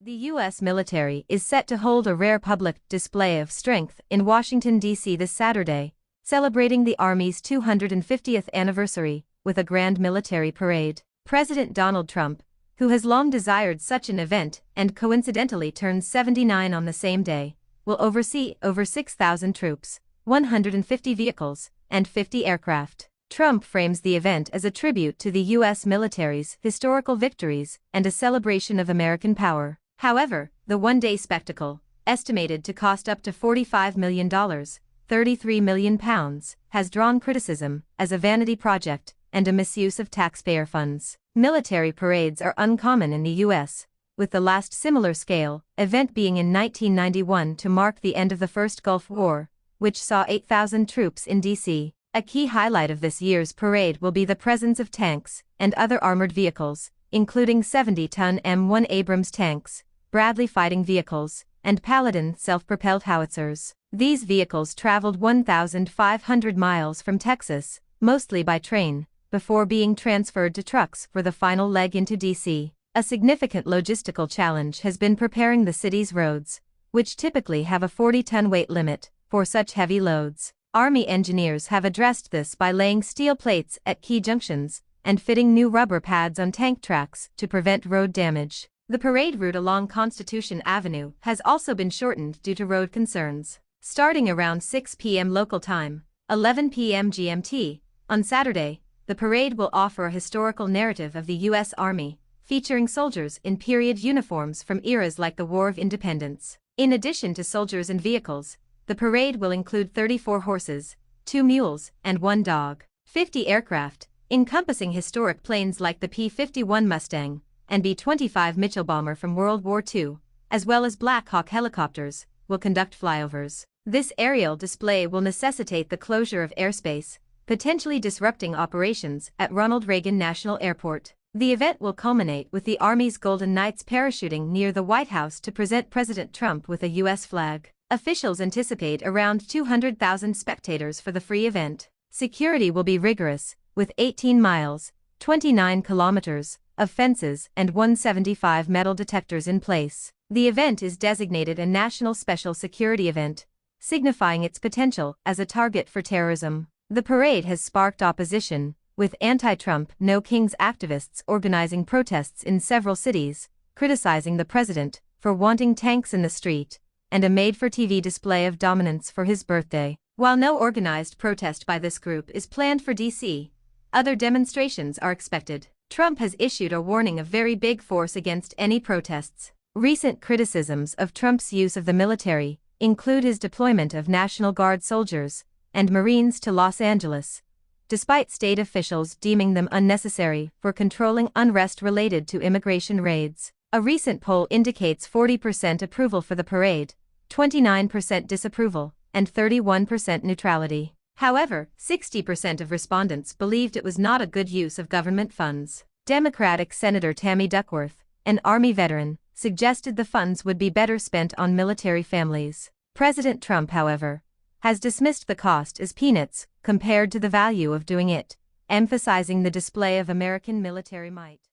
The U.S. military is set to hold a rare public display of strength in Washington, D.C. this Saturday, celebrating the Army's 250th anniversary with a grand military parade. President Donald Trump, who has long desired such an event and coincidentally turns 79 on the same day, will oversee over 6,000 troops, 150 vehicles, and 50 aircraft. Trump frames the event as a tribute to the U.S. military's historical victories and a celebration of American power. However, the one-day spectacle, estimated to cost up to $45 million, £33 million, has drawn criticism as a vanity project and a misuse of taxpayer funds. Military parades are uncommon in the U.S., with the last similar scale event being in 1991 to mark the end of the First Gulf War, which saw 8,000 troops in D.C. A key highlight of this year's parade will be the presence of tanks and other armored vehicles, including 70-ton M1 Abrams tanks, Bradley fighting vehicles, and Paladin Self-Propelled Howitzers. These vehicles traveled 1,500 miles from Texas, mostly by train, before being transferred to trucks for the final leg into D.C. A significant logistical challenge has been preparing the city's roads, which typically have a 40-ton weight limit, for such heavy loads. Army engineers have addressed this by laying steel plates at key junctions and fitting new rubber pads on tank tracks to prevent road damage. The parade route along Constitution Avenue has also been shortened due to road concerns. Starting around 6 p.m. local time, 11 p.m. GMT, on Saturday, the parade will offer a historical narrative of the U.S. Army, featuring soldiers in period uniforms from eras like the War of Independence. In addition to soldiers and vehicles, the parade will include 34 horses, 2 mules, and 1 dog. 50 aircraft, encompassing historic planes like the P-51 Mustang and B-25 Mitchell bomber from World War II, as well as Black Hawk helicopters, will conduct flyovers. This aerial display will necessitate the closure of airspace, potentially disrupting operations at Ronald Reagan National Airport. The event will culminate with the Army's Golden Knights parachuting near the White House to present President Trump with a U.S. flag. Officials anticipate around 200,000 spectators for the free event. Security will be rigorous, with 18 miles, 29 kilometers, of fences and 175 metal detectors in place. The event is designated a National Special Security Event, signifying its potential as a target for terrorism. The parade has sparked opposition, with anti-Trump No Kings activists organizing protests in several cities, criticizing the president for wanting tanks in the street and a made-for-TV display of dominance for his birthday. While no organized protest by this group is planned for D.C., other demonstrations are expected. Trump has issued a warning of very big force against any protests. Recent criticisms of Trump's use of the military include his deployment of National Guard soldiers and Marines to Los Angeles, despite state officials deeming them unnecessary for controlling unrest related to immigration raids. A recent poll indicates 40% approval for the parade, 29% disapproval, and 31% neutrality. However, 60% of respondents believed it was not a good use of government funds. Democratic Senator Tammy Duckworth, an Army veteran, suggested the funds would be better spent on military families. President Trump, however, has dismissed the cost as peanuts compared to the value of doing it, emphasizing the display of American military might.